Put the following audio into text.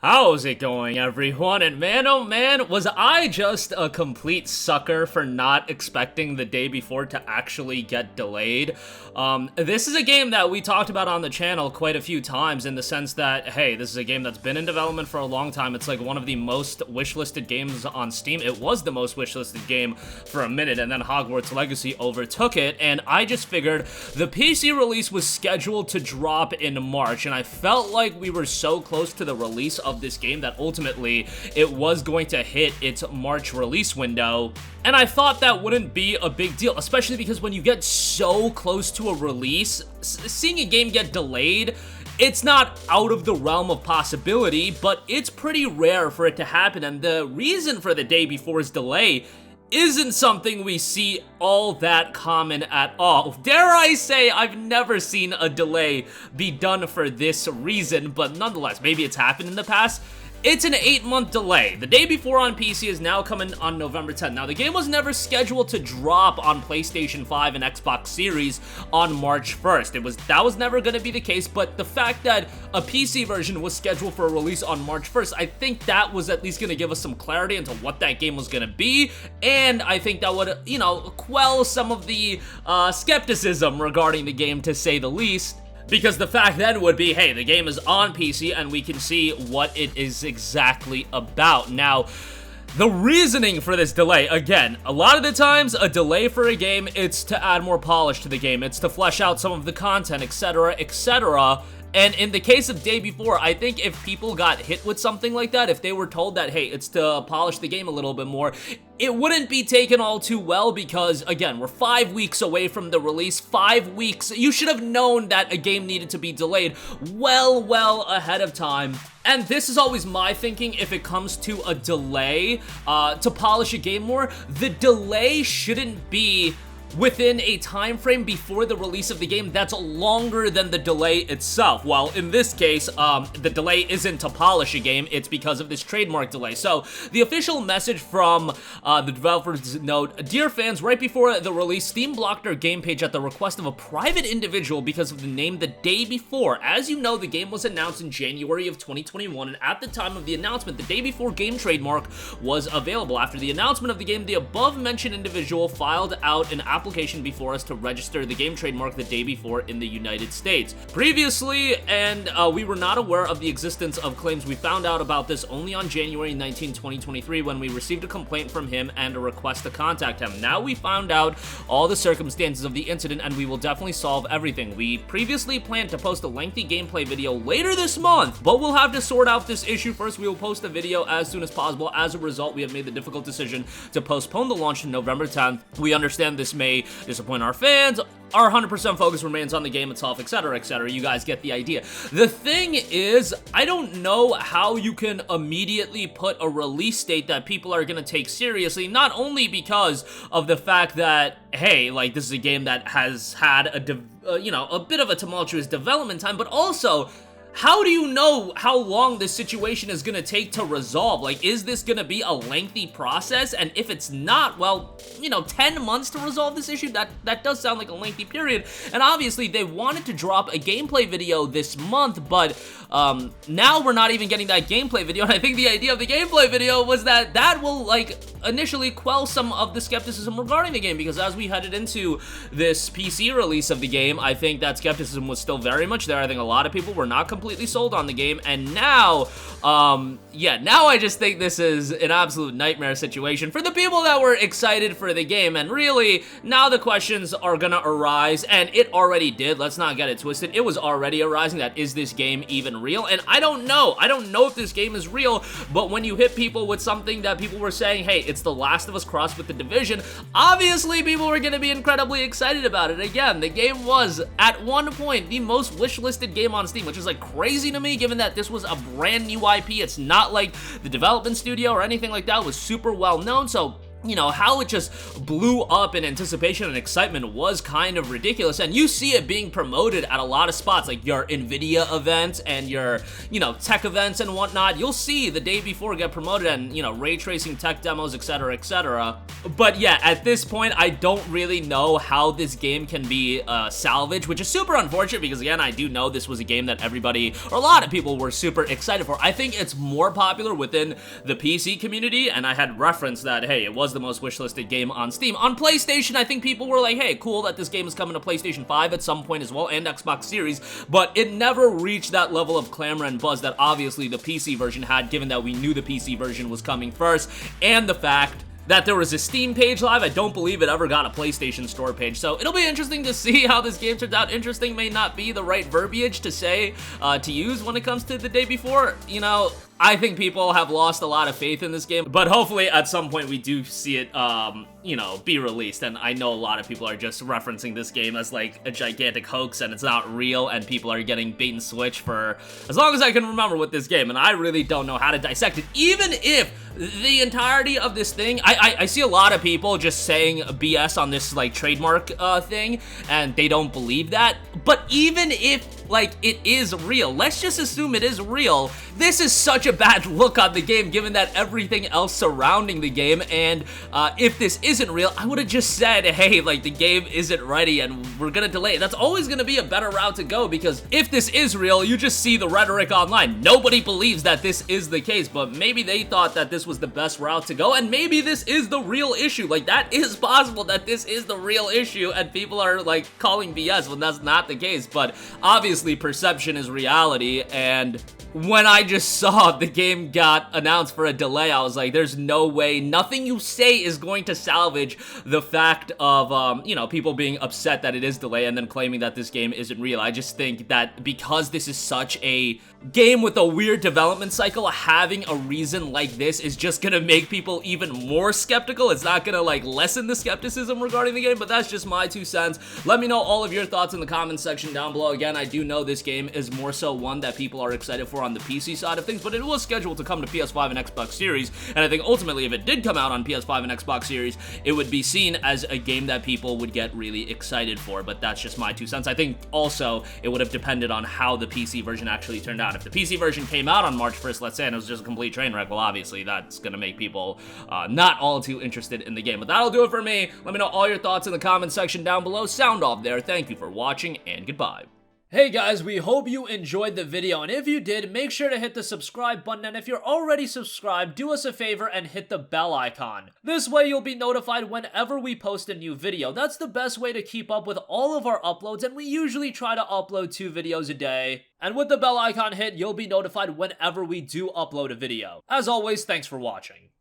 How's it going, everyone? And man, oh man, was I just a complete sucker for not expecting the day before to actually get delayed? This is a game that we talked about on the channel quite a few times in the sense that, hey, this is a game that's been in development for a long time. It's like one of the most wishlisted games on Steam. It was the most wishlisted game for a minute, and then Hogwarts Legacy overtook it, and I just figured the PC release was scheduled to drop in March, and I felt like we were so close to the release of this game that ultimately it was going to hit its March release window, and I thought that wouldn't be a big deal, especially because when you get so close to a release, seeing a game get delayed, it's not out of the realm of possibility, but it's pretty rare for it to happen, and the reason for the day before's delay isn't something we see all that common at all. Dare I say, I've never seen a delay be done for this reason, but nonetheless, maybe it's happened in the past. It's an 8-month delay. The day before on PC is now coming on November 10th. Now, the game was never scheduled to drop on PlayStation 5 and Xbox Series on March 1st. That was never going to be the case, but the fact that a PC version was scheduled for a release on March 1st, I think that was at least going to give us some clarity into what that game was going to be, and I think that would, quell some of the skepticism regarding the game, to say the least. Because the fact then would be, hey, the game is on PC and we can see what it is exactly about. Now, the reasoning for this delay, again, a lot of the times, a delay for a game, it's to add more polish to the game. It's to flesh out some of the content, etc., etc., and in the case of Day Before, I think if people got hit with something like that, if they were told that, hey, it's to polish the game a little bit more, it wouldn't be taken all too well because, again, we're 5 weeks away from the release. 5 weeks. You should have known that a game needed to be delayed well ahead of time. And this is always my thinking if it comes to a delay to polish a game more. The delay shouldn't be within a time frame before the release of the game that's longer than the delay itself. Well, in this case, the delay isn't to polish a game, it's because of this trademark delay. So, the official message from the developers note, "Dear fans, right before the release, Steam blocked our game page at the request of a private individual because of the name The Day Before. As you know, the game was announced in January of 2021, and at the time of the announcement, the Day Before game trademark was available. After the announcement of the game, the above-mentioned individual filed out an application before us to register the game trademark The Day Before in the United States. Previously, and we were not aware of the existence of claims. We found out about this only on January 19, 2023 when we received a complaint from him and a request to contact him. Now we found out all the circumstances of the incident and we will definitely solve everything. We previously planned to post a lengthy gameplay video later this month, but we'll have to sort out this issue first. We will post the video as soon as possible. As a result, we have made the difficult decision to postpone the launch to November 10th. We understand this may disappoint our fans. Our 100% focus remains on the game itself, etc., etc. You guys get the idea. The thing is, I don't know how you can immediately put a release date that people are going to take seriously, not only because of the fact that, hey, like, this is a game that has had a bit of a tumultuous development time, but also, how do you know how long this situation is going to take to resolve? Like, is this going to be a lengthy process? And if it's not, well, 10 months to resolve this issue, that does sound like a lengthy period. And obviously, they wanted to drop a gameplay video this month, but now we're not even getting that gameplay video. And I think the idea of the gameplay video was that that will, like, initially quell some of the skepticism regarding the game, because as we headed into this PC release of the game, I think that skepticism was still very much there. I think a lot of people were not completely sold on the game, and now, now I just think this is an absolute nightmare situation for the people that were excited for the game, and really, now the questions are gonna arise, and it already did, let's not get it twisted, it was already arising that, is this game even real? And I don't know if this game is real, but when you hit people with something that people were saying, hey, it's The Last of Us crossed with The Division, obviously people were gonna be incredibly excited about it. Again, the game was, at one point, the most wishlisted game on Steam, which is like crazy to me, given that this was a brand new IP. It's not like the development studio or anything like that was super well known, so you know, how it just blew up in anticipation and excitement was kind of ridiculous, and you see it being promoted at a lot of spots, like your Nvidia events and your, you know, tech events and whatnot. You'll see the day before get promoted and, you know, ray tracing tech demos, etc, etc. But yeah, at this point, I don't really know how this game can be salvaged, which is super unfortunate because, again, I do know this was a game that everybody, or a lot of people, were super excited for. I think it's more popular within the PC community, and I had referenced that, hey, it was the most wishlisted game on Steam. On PlayStation, I think people were like, hey, cool that this game is coming to PlayStation 5 at some point as well, and Xbox Series, but it never reached that level of clamor and buzz that obviously the PC version had, given that we knew the PC version was coming first, and the fact that there was a Steam page live. I don't believe it ever got a PlayStation Store page, so it'll be interesting to see how this game turns out. Interesting may not be the right verbiage to say, to use when it comes to the day before. You know, I think people have lost a lot of faith in this game, but hopefully at some point we do see it, you know, be released. And I know a lot of people are just referencing this game as like a gigantic hoax and it's not real, and people are getting bait and switch for as long as I can remember with this game, and I really don't know how to dissect it. Even if the entirety of this thing, I see a lot of people just saying BS on this like trademark thing, and they don't believe that. But even if like it is real, let's just assume it is real, this is such a bad look on the game given that everything else surrounding the game. And if this isn't real, I would have just said, hey, like the game isn't ready and we're gonna delay it. That's always gonna be a better route to go, because if this is real, you just see the rhetoric online. Nobody believes that this is the case, but maybe they thought that this was the best route to go, and maybe this is the real issue. Like, that is possible that this is the real issue and people are like calling BS when that's not the case. But obviously perception is reality, and when I just saw the game got announced for a delay, I was like, there's no way, nothing you say is going to salvage the fact of, you know, people being upset that it is delayed and then claiming that this game isn't real. I just think that because this is such a game with a weird development cycle, having a reason like this is just gonna make people even more skeptical. It's not gonna like lessen the skepticism regarding the game, but that's just my 2 cents. Let me know all of your thoughts in the comments section down below. Again, I do know this game is more so one that people are excited for on the PC side of things, but it was scheduled to come to PS5 and Xbox Series, and I think ultimately if it did come out on PS5 and Xbox Series, it would be seen as a game that people would get really excited for. But that's just my 2 cents. I think also it would have depended on how the PC version actually turned out. If the PC version came out on March 1st, let's say, and it was just a complete train wreck, well, obviously that's gonna make people not all too interested in the game. But that'll do it for me. Let me know all your thoughts in the comment section down below. Sound off there. Thank you for watching, and goodbye. Hey guys, we hope you enjoyed the video, and if you did, make sure to hit the subscribe button, and if you're already subscribed, do us a favor and hit the bell icon. This way you'll be notified whenever we post a new video. That's the best way to keep up with all of our uploads, and we usually try to upload 2 videos a day. And with the bell icon hit, you'll be notified whenever we do upload a video. As always, thanks for watching.